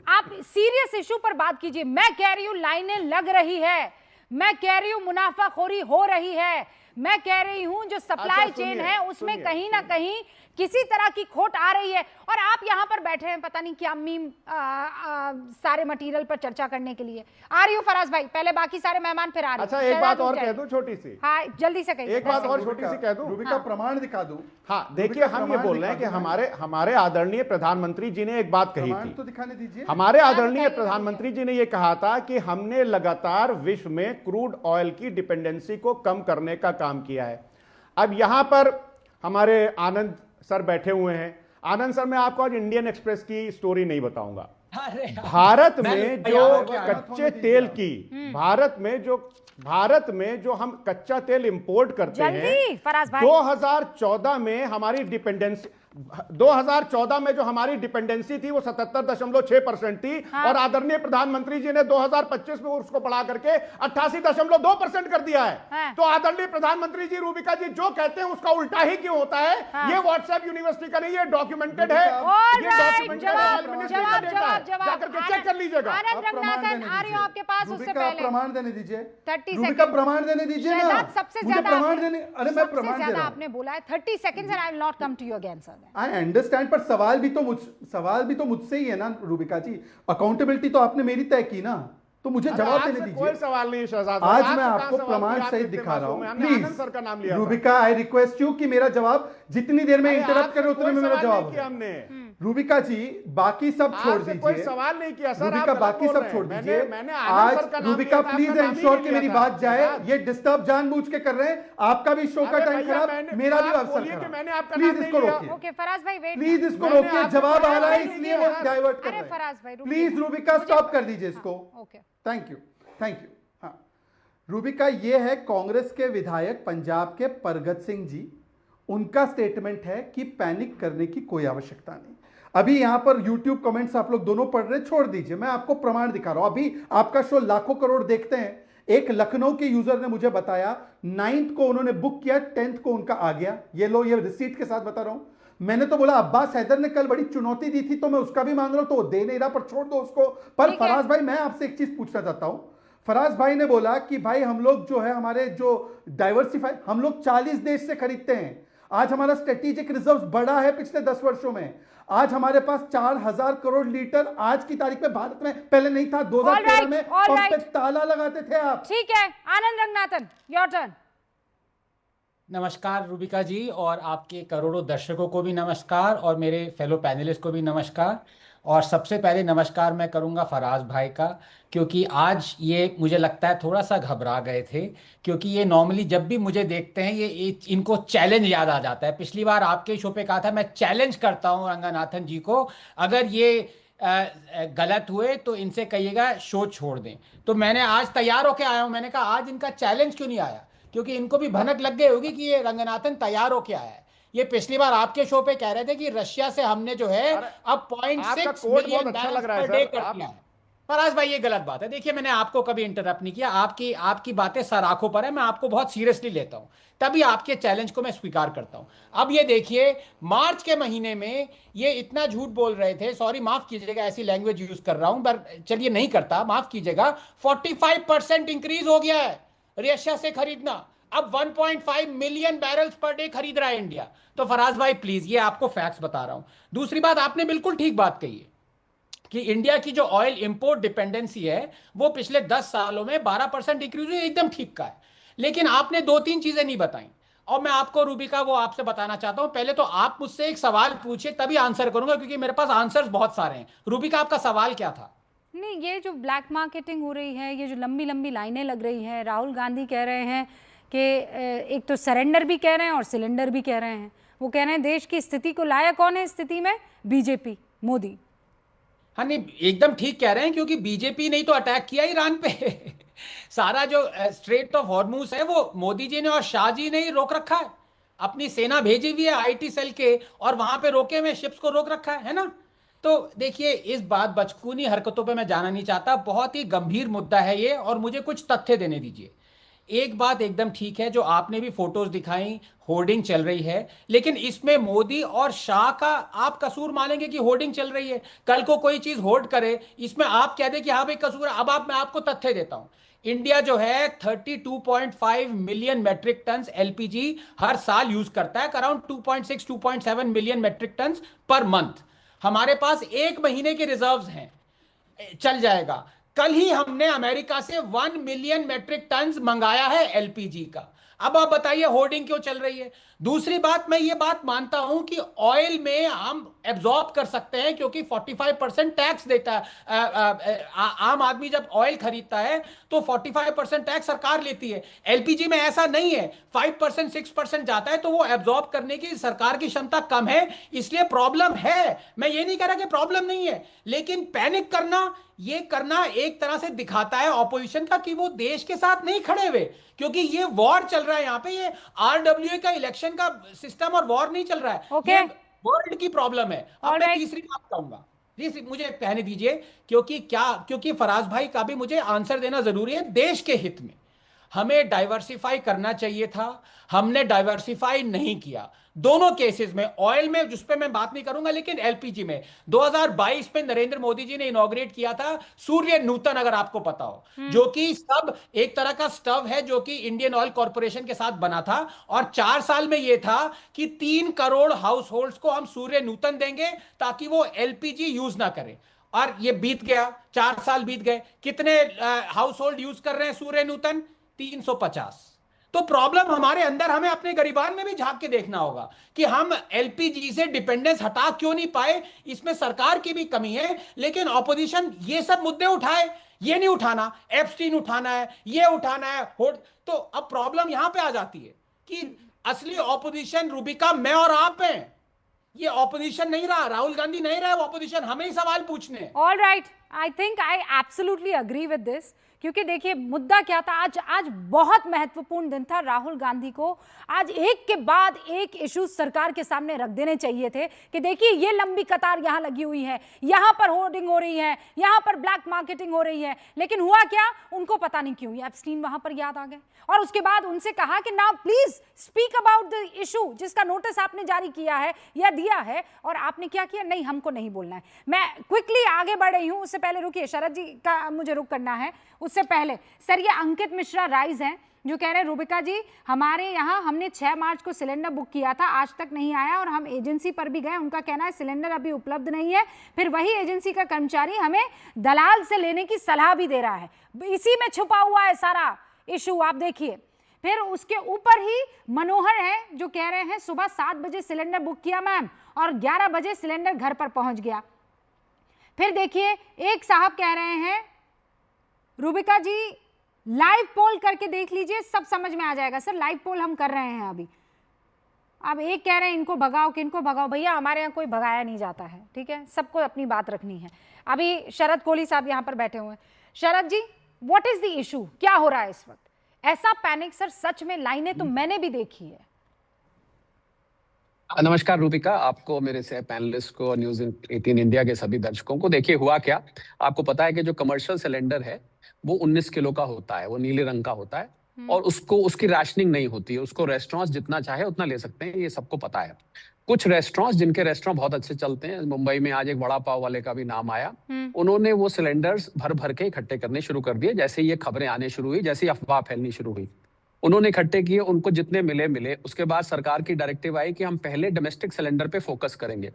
आप सीरियस इशू पर बात कीजिए। मैं कह रही हूं लाइनें लग रही है, मैं कह रही हूं मुनाफाखोरी हो रही है, मैं कह रही हूं जो सप्लाई चेन है उसमें कहीं ना कहीं किसी तरह की खोट आ रही है, और आप यहां पर बैठे हैं पता नहीं क्या मीम सारे मटेरियल पर चर्चा करने के लिए। आ रही हूं फराज भाई, पहले बाकी सारे मेहमान फिर आ रहे हैं। अच्छा एक बात और कह दूं छोटी सी। हाँ जल्दी से कहिए। एक बात और छोटी सी कह दूं, रूबिका प्रमाण दिखा दूं। हाँ देखिए, हम ये बोल रहे हैं कि हमारे आदरणीय प्रधानमंत्री जी ने एक बात कही थी, तो दिखाने दीजिए। हमारे आदरणीय प्रधानमंत्री जी ने यह कहा था कि हमने लगातार विश्व में क्रूड ऑयल की डिपेंडेंसी को कम करने का काम किया है। अब यहां पर हमारे आनंद सर बैठे हुए हैं। आनंद सर, मैं आपको आज इंडियन एक्सप्रेस की स्टोरी नहीं बताऊंगा। भारत में जो कच्चे तेल की, भारत में जो हम कच्चा तेल इंपोर्ट करते हैं, 2014 में हमारी डिपेंडेंसी 2014 में जो हमारी डिपेंडेंसी थी वो 77.6% थी, और आदरणीय प्रधानमंत्री जी ने 2025 में उसको बढ़ा करके 88.2% कर दिया है। तो आदरणीय प्रधानमंत्री जी, रूबिका जी जो कहते हैं उसका उल्टा ही क्यों होता है? ये व्हाट्सएप यूनिवर्सिटी का नहीं, ये डॉक्यूमेंटेड है, जाकर के चेक कर लीजिएगा। आनंद रंगनाथन आ रही हूं आपके पास, उससे पहले प्रमाण देने दीजिए। 30 रूबिका प्रमाण देने दीजिए ना। सबसे ज्यादा प्रमाण देने, अरे मैं प्रमाण दे रहा हूं। आपने बोला है 30 seconds and I will not come to you again sir. I understand, पर सवाल भी तो मुझसे ही है ना रूबिका जी। अकाउंटेबिलिटी तो आपने मेरी तय की ना, तो मुझे जवाब देने दीजिए। कोई सवाल नहीं शहजाद, आज मैं आपको प्रमाण सहित दिखा रहा हूं। Please Rubika, I request you कि मेरा जवाब जितनी देर में इंटरप्ट करे उतने में मेरा जवाब हो। रूबिका जी बाकी सब छोड़ दीजिए, कोई सवाल नहीं किया सर। रूबिका बाकी सब छोड़ दीजिए। आज रूबिका प्लीज इंश्योर कि मेरी बात जाए। ये डिस्टर्ब जानबूझ के कर रहे हैं, आपका भी शो का टाइम खराब, मेरा भी अवसर खराब। प्लीज इसको रोकिए। ओके फराज भाई वेट, प्लीज इसको रोकिए। जवाब आ रहा है इसलिए वो डाइवर्ट कर रहे हैं। फराज भाई प्लीज रूबिका स्टॉप कर दीजिए इसको। Okay thank you. हाँ रूबिका, ये है कांग्रेस के विधायक पंजाब के परगत सिंह जी, उनका स्टेटमेंट है कि पैनिक करने की कोई आवश्यकता नहीं। अभी यहां पर YouTube कमेंट्स आप लोग दोनों पढ़ रहे, छोड़ दीजिए, मैं आपको प्रमाण दिखा रहा हूं। अभी आपका शो लाखों करोड़ देखते हैं। एक लखनऊ के यूजर ने मुझे बताया 9th को उन्होंने बुक किया, 10th को उनका आ गया। ये लो, ये रिसीट के साथ बता रहा हूं। मैंने तो बोला अब्बास हैदर ने कल बड़ी चुनौती दी थी तो मैं उसका भी मांग रहा हूं, तो वो दे नहीं रहा, पर छोड़ दो उसको। पर फराज भाई, मैं आपसे एक चीज पूछना चाहता हूं। फराज भाई ने बोला कि भाई हम लोग जो है हमारे जो डाइवर्सिफाई, हम लोग 40 देश से खरीदते हैं। आज हमारा स्ट्रेटेजिक रिजर्व बढ़ा है पिछले 10 वर्षों में। आज हमारे पास 4000 करोड़ लीटर आज की तारीख में भारत में, पहले नहीं था। 2013 में पंप पे ताला लगाते थे आप। ठीक है आनंद रंगनाथन, योर टर्न। नमस्कार रूबिका जी, और आपके करोड़ों दर्शकों को भी नमस्कार, और मेरे फेलो पैनलिस्ट को भी नमस्कार। और सबसे पहले नमस्कार मैं करूंगा फराज भाई का, क्योंकि आज ये मुझे लगता है थोड़ा सा घबरा गए थे, क्योंकि ये नॉर्मली जब भी मुझे देखते हैं ये इनको चैलेंज याद आ जाता है। पिछली बार आपके शो पे कहा था मैं चैलेंज करता हूं रंगनाथन जी को, अगर ये गलत हुए तो इनसे कहिएगा शो छोड़ दें। तो मैंने आज तैयार होके आया हूं, मैंने कहा आज इनका चैलेंज क्यों नहीं आया, क्योंकि इनको भी भनक लग गई होगी कि ये रंगनाथन तैयार होके आया है। ये पिछली बार आपके शो पे कह रहे थे कि रशिया से हमने जो है अब 0.6 मिलियन बैरल्स पर डे कर दिया है। फराज भाई ये गलत बात है। देखिए मैंने आपको कभी इंटरप्ट नहीं किया, आपकी बातें सर आंखों पर है, मैं आपको बहुत सीरियसली लेता हूं, तभी आपके चैलेंज को मैं स्वीकार करता हूं। अब ये देखिए मार्च के महीने में ये इतना झूठ बोल रहे थे, सॉरी माफ कीजिएगा ऐसी लैंग्वेज यूज कर रहा हूं, पर चलिए नहीं करता, माफ कीजिएगा, 45% इंक्रीज हो गया है रशिया से खरीदना। अब 1.5 मिलियन बैरल्स पर डे खरीद रहा है इंडिया। तो फराज भाई प्लीज, ये आपको फैक्ट्स बता रहा हूं। दूसरी बात, आपने बिल्कुल ठीक बात कही है कि इंडिया की जो ऑयल इंपोर्ट डिपेंडेंसी है वो पिछले 10 सालों में 12% डिक्रीज हुई, एकदम ठीक का है। लेकिन आपने 2-3 चीजें नहीं बताई, और मैं आपको रूबिका वो आपसे बताना चाहता हूं। पहले तो आप मुझसे एक सवाल पूछिए, तभी आंसर करूंगा, क्योंकि मेरे पास आंसर्स बहुत सारे हैं। रूबिका, आपका सवाल क्या था? नहीं, ये जो ब्लैक मार्केटिंग हो रही है, ये जो लंबी लंबी लाइनें लग रही हैं, राहुल गांधी कह रहे हैं कि एक तो सरेंडर भी कह रहे हैं और सिलेंडर भी कह रहे हैं। वो कह रहे हैं देश की स्थिति को लाया कौन है स्थिति में? बीजेपी, मोदी। हाँ नहीं, एकदम ठीक कह रहे हैं, क्योंकि बीजेपी ने ही तो अटैक किया ईरान पे सारा जो स्ट्रेट ऑफ हॉर्मुज है वो मोदी जी ने और शाह जी ने ही रोक रखा है, अपनी सेना भेजी हुई है आईटी सेल के, और वहां पे रोके हुए शिप्स को रोक रखा है ना। तो देखिए इस बात बचकूनी हरकतों पे मैं जाना नहीं चाहता, बहुत ही गंभीर मुद्दा है ये, और मुझे कुछ तथ्य देने दीजिए। एक बात एकदम ठीक है, जो आपने भी फोटोज दिखाई, होर्डिंग चल रही है, लेकिन इसमें मोदी और शाह का आप कसूर मानेंगे कि होर्डिंग चल रही है? कल को कोई चीज होर्ड करे, इसमें आप कह दे कि हाँ भाई कसूर है। अब मैं आपको तथ्य देता हूं। इंडिया जो है 32.5 मिलियन मेट्रिक टन एलपीजी हर साल यूज करता है, around 2.6-2.7 million metric ton per month. हमारे पास 1 महीने के रिजर्व्स हैं, चल जाएगा। कल ही हमने अमेरिका से 1 मिलियन मेट्रिक टन मंगाया है एलपीजी का। अब आप बताइए होर्डिंग क्यों चल रही है? दूसरी बात, मैं ये बात मानता हूं कि ऑयल में हम एब्जॉर्ब कर सकते हैं, क्योंकि 45% टैक्स देता है। आम आदमी जब ऑयल खरीदता है तो 45% टैक्स सरकार लेती है। एलपीजी में ऐसा नहीं है, 5% 6% जाता है, तो वो एब्जॉर्ब करने की सरकार की क्षमता कम है, इसलिए प्रॉब्लम है। मैं ये नहीं कह रहा कि प्रॉब्लम नहीं है, लेकिन पैनिक करना, ये करना एक तरह से दिखाता है ऑपोजिशन का कि वो देश के साथ नहीं खड़े हुए, क्योंकि ये वॉर चल रहा है यहाँ पे, ये आरडब्ल्यूए का इलेक्शन का सिस्टम और वॉर नहीं चल रहा है। Okay. ये वर्ल्ड की प्रॉब्लम है। अब मैं Alright. तीसरी बात कहूंगा, मुझे कहने दीजिए, क्योंकि फराज भाई का भी मुझे आंसर देना जरूरी है। देश के हित में हमें डाइवर्सिफाई करना चाहिए था, हमने डाइवर्सिफाई नहीं किया। दोनों केसेस में, ऑयल में जिस पे मैं बात नहीं करूंगा, लेकिन एलपीजी में 2022 में नरेंद्र मोदी जी ने इनॉग्रेट किया था सूर्य नूतन, अगर आपको पता हो, जो कि सब एक तरह का स्टव है जो कि इंडियन ऑयल कॉर्पोरेशन के साथ बना था, और 4 साल में यह था कि 3 करोड़ हाउस होल्ड्स को हम सूर्य नूतन देंगे ताकि वो एलपीजी यूज ना करें। और ये बीत गया, 4 साल बीत गए, कितने हाउस होल्ड यूज कर रहे हैं सूर्य नूतन? 350। तो प्रॉब्लम हमारे अंदर, हमें अपने गरीबान में भी झांक के देखना होगा कि हम एलपीजी से डिपेंडेंस हटा क्यों नहीं पाए। इसमें सरकार की भी कमी है, लेकिन ऑपोजिशन ये सब मुद्दे उठाए, ये नहीं उठाना, एप्स्टीन उठाना है, ये उठाना है, तो अब प्रॉब्लम यहां पे आ जाती है कि असली ऑपोजिशन रूबिका मैं और आप हैं। ये ऑपोजिशन नहीं रहा, राहुल गांधी नहीं रहा, वो ऑपोजिशन हमें ही सवाल पूछने। All right, I think I absolutely agree with this, क्योंकि देखिए मुद्दा क्या था, आज बहुत महत्वपूर्ण दिन था। राहुल गांधी को आज एक के बाद एक इश्यूज सरकार के सामने रख देने चाहिए थे कि देखिए ये लंबी कतार यहाँ लगी हुई है, यहाँ पर होर्डिंग हो रही है, यहाँ पर ब्लैक मार्केटिंग हो रही है। लेकिन हुआ क्या, उनको पता नहीं क्यों ये एप्स्टीन वहां पर याद आ गए, और उसके बाद उनसे कहा कि now please speak about the issue जिसका नोटिस आपने जारी किया है या दिया है, और आपने क्या किया? नहीं, हमको नहीं बोलना है। मैं क्विकली आगे बढ़ रही हूं, उससे पहले रुकिए, शरद जी का मुझे रुक करना है। उससे पहले सर, ये अंकित मिश्रा राइज हैं जो कह रहे हैं रूबिका जी हमारे यहाँ हमने 6 मार्च को सिलेंडर बुक किया था, आज तक नहीं आया, और हम एजेंसी पर भी गए, उनका कहना है सिलेंडर अभी उपलब्ध नहीं है। फिर वही एजेंसी का कर्मचारी हमें दलाल से लेने की सलाह भी दे रहा है। इसी में छुपा हुआ है सारा इशू, आप देखिए। फिर उसके ऊपर ही मनोहर है जो कह रहे हैं सुबह 7 बजे सिलेंडर बुक किया मैम, और 11 बजे सिलेंडर घर पर पहुंच गया। फिर देखिए एक साहब कह रहे हैं रूबिका जी लाइव पोल करके देख लीजिए, सब समझ में आ जाएगा। सर लाइव पोल हम कर रहे हैं अभी। अब एक कह रहे हैं इनको भगाओ, किनको भगाओ? भैया हमारे यहाँ कोई भगाया नहीं जाता है, ठीक है, सबको अपनी बात रखनी है। अभी शरद कोहली साहब यहाँ पर बैठे हुए हैं। शरद जी, व्हाट इज द इशू, क्या हो रहा है इस वक्त? ऐसा पैनिक सर, सच में लाइनें तो मैंने भी देखी है। नमस्कार रूबिका, आपको, मेरे सह पैनलिस्ट को, न्यूज 18 इंडिया के सभी दर्शकों को। देखिए हुआ क्या, आपको पता है कि जो कमर्शियल सिलेंडर है वो 19 किलो का होता है, वो नीले रंग का होता है और उसको, उसकी राशनिंग नहीं होती है, उसको रेस्टोरेंट्स जितना चाहे उतना ले सकते हैं, ये सबको पता है। कुछ रेस्टोरेंट्स, जिनके रेस्टोरेंट बहुत अच्छे चलते हैं, मुंबई में आज एक वड़ा पाव वाले का भी नाम आया, उन्होंने वो सिलेंडर्स भर भर के इकट्ठे करने शुरू कर दिए। जैसे ये खबरें आने शुरू हुई, जैसे अफवाह फैलनी शुरू हुई, उन्होंने इकट्ठे किए, उनको जितने मिले। उसके बाद सरकार की डायरेक्टिव आई कि हम पहले डोमेस्टिक सिलेंडर पे फोकस करेंगे।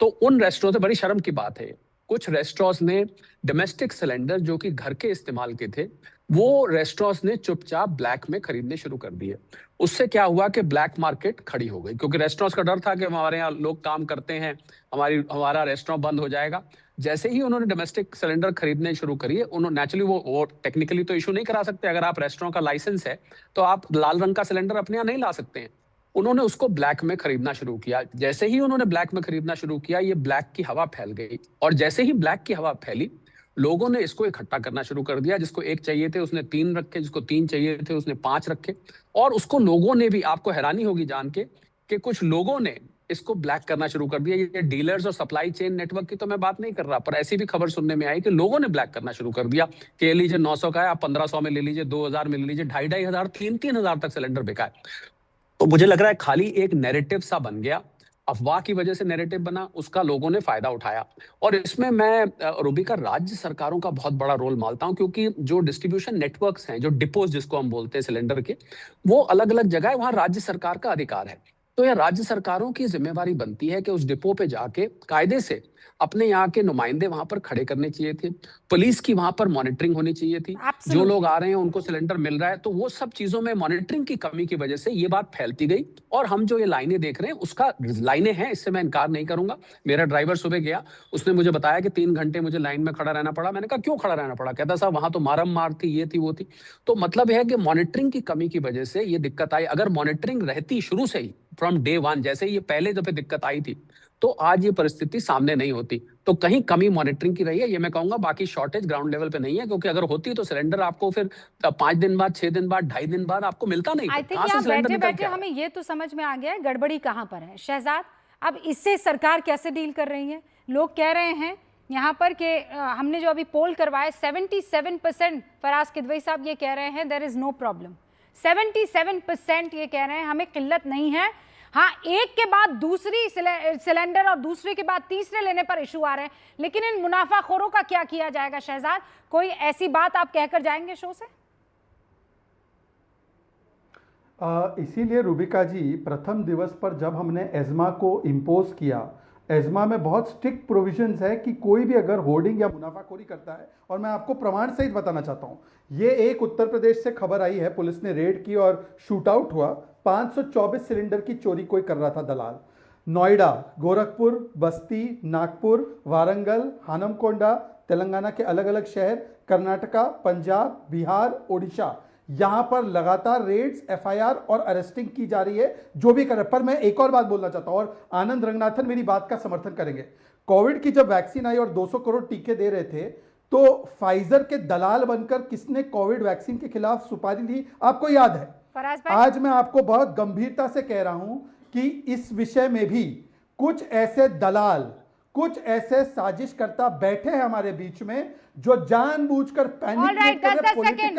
तो उन रेस्टोरेंट से, बड़ी शर्म की बात है, कुछ रेस्टोरेंट्स ने डोमेस्टिक सिलेंडर जो कि घर के इस्तेमाल के थे, वो रेस्टोरेंट्स ने चुपचाप ब्लैक में खरीदने शुरू कर दिए। उससे क्या हुआ कि ब्लैक मार्केट खड़ी हो गई, क्योंकि रेस्टोरेंट्स का डर था कि हमारे यहाँ लोग काम करते हैं, हमारा रेस्टोरेंट बंद हो जाएगा। जैसे ही उन्होंने डोमेस्टिक सिलेंडर खरीदने शुरू करिए, उन्होंने नेचुरली वो टेक्निकली तो इशू नहीं करा सकते, अगर आप रेस्टोरेंट का लाइसेंस है तो आप लाल रंग का सिलेंडर अपने यहाँ नहीं ला सकते हैं। उन्होंने उसको ब्लैक में खरीदना शुरू किया। जैसे ही उन्होंने ब्लैक में खरीदना शुरू किया, ये ब्लैक की हवा फैल गई, और जैसे ही ब्लैक की हवा फैली, लोगों ने इसको इकट्ठा करना शुरू कर दिया। जिसको 1 चाहिए थे उसने 3 रखे, जिसको 3 चाहिए थे उसने 5 रखे, और उसको लोगों ने भी, आपको हैरानी होगी जान के कि कुछ लोगों ने इसको ब्लैक करना शुरू कर दिया। ये डीलर्स और सप्लाई चेन नेटवर्क की तो मैं बात नहीं कर रहा, पर ऐसी भी खबर सुनने में आई कि लोगों ने ब्लैक करना शुरू कर दिया कि ये लीजिए 900 का है, आप 1500 में ले लीजिए, 2000 में ले लीजिए, 2500, 3000 तक सिलेंडर बिका है। तो मुझे लग रहा है खाली एक नैरेटिव सा बन गया, अफवाह की वजह से नैरेटिव बना, उसका लोगों ने फायदा उठाया। और इसमें मैं रूबिका, राज्य सरकारों का बहुत बड़ा रोल मानता हूं, क्योंकि जो डिस्ट्रीब्यूशन नेटवर्क्स हैं, जो डिपोज जिसको हम बोलते हैं सिलेंडर के, वो अलग अलग जगह है, वहां राज्य सरकार का अधिकार है। तो यह राज्य सरकारों की जिम्मेवारी बनती है कि उस डिपो पे जाके कायदे से अपने यहाँ के नुमाइंदे वहां पर खड़े करने चाहिए थे, पुलिस की वहां पर मॉनिटरिंग होनी चाहिए थी। जो लोग आ रहे हैं उनको सिलेंडर मिल रहा है, तो वो सब चीजों में मॉनिटरिंग की कमी की वजह से ये बात फैलती गई। और हम जो ये लाइनें देख रहे हैं, उसका लाइनें हैं, इससे मैं इनकार नहीं करूंगा। मेरा ड्राइवर सुबह गया, उसने मुझे बताया कि 3 घंटे मुझे लाइन में खड़ा रहना पड़ा। मैंने कहा क्यों खड़ा रहना पड़ा? कहता साहब वहां तो मारम मार थी, ये थी, वो थी। तो मतलब है कि मॉनिटरिंग की कमी की वजह से ये दिक्कत आई। अगर मॉनिटरिंग रहती शुरू से ही, फ्रॉम डे 1, जैसे ये पहले जब दिक्कत आई थी, तो आज ये परिस्थिति सामने नहीं होती। तो कहीं कमी मॉनिटरिंग की रही है, ये मैं कहूंगा। बाकी शॉर्टेज ग्राउंड लेवल पे नहीं है, क्योंकि अगर होती तो सिलेंडर आपको फिर 5 दिन बाद, 6 दिन बाद, 2.5 दिन बाद आपको मिलता नहीं। आई थिंक यहाँ बैठे बैठे हमें ये तो समझ में आ गया है गड़बड़ी कहाँ पर है। शहजाद, अब इससे सरकार कैसे डील कर रही है? लोग कह रहे हैं यहाँ पर कि हमने जो अभी पोल करवाया, 77% फराज किदवई साहब ये कह रहे हैं देयर इज नो प्रॉब्लम। 77% ये कह रहे हैं हमें किल्लत नहीं है। हाँ, एक के बाद दूसरी सिलेंडर और दूसरे के बाद तीसरे लेने पर इशू आ रहे हैं, लेकिन इन मुनाफाखोरों का क्या किया जाएगा? शहजाद, कोई ऐसी बात आप कहकर जाएंगे शो से? इसीलिए रूबिका जी, प्रथम दिवस पर जब हमने एजमा को इम्पोज किया, एजमा में बहुत स्ट्रिक्ट प्रोविजंस है कि कोई भी अगर होर्डिंग या मुनाफाखोरी करता है, और मैं आपको प्रमाण सहित बताना चाहता हूं, ये एक उत्तर प्रदेश से खबर आई है, पुलिस ने रेड की और शूट आउट हुआ। 524 सिलेंडर की चोरी कोई कर रहा था, दलाल। नोएडा, गोरखपुर, बस्ती, नागपुर, वारंगल, हानमकोंडा, तेलंगाना के अलग अलग शहर, कर्नाटका, पंजाब, बिहार, ओडिशा, यहां पर लगातार रेड्स, एफआईआर और अरेस्टिंग की जा रही है, जो भी कर रहे। पर मैं एक और बात बोलना चाहता हूं, और आनंद रंगनाथन मेरी बात का समर्थन करेंगे। कोविड की जब वैक्सीन आई और 200 करोड़ टीके दे रहे थे, तो फाइजर के दलाल बनकर किसने कोविड वैक्सीन के खिलाफ सुपारी दी, आपको याद है? आज मैं आपको बहुत गंभीरता से कह रहा हूं कि इस विषय में भी कुछ ऐसे दलाल, कुछ ऐसे साजिशकर्ता बैठे हैं हमारे बीच में, जो जानबूझकर पैनिक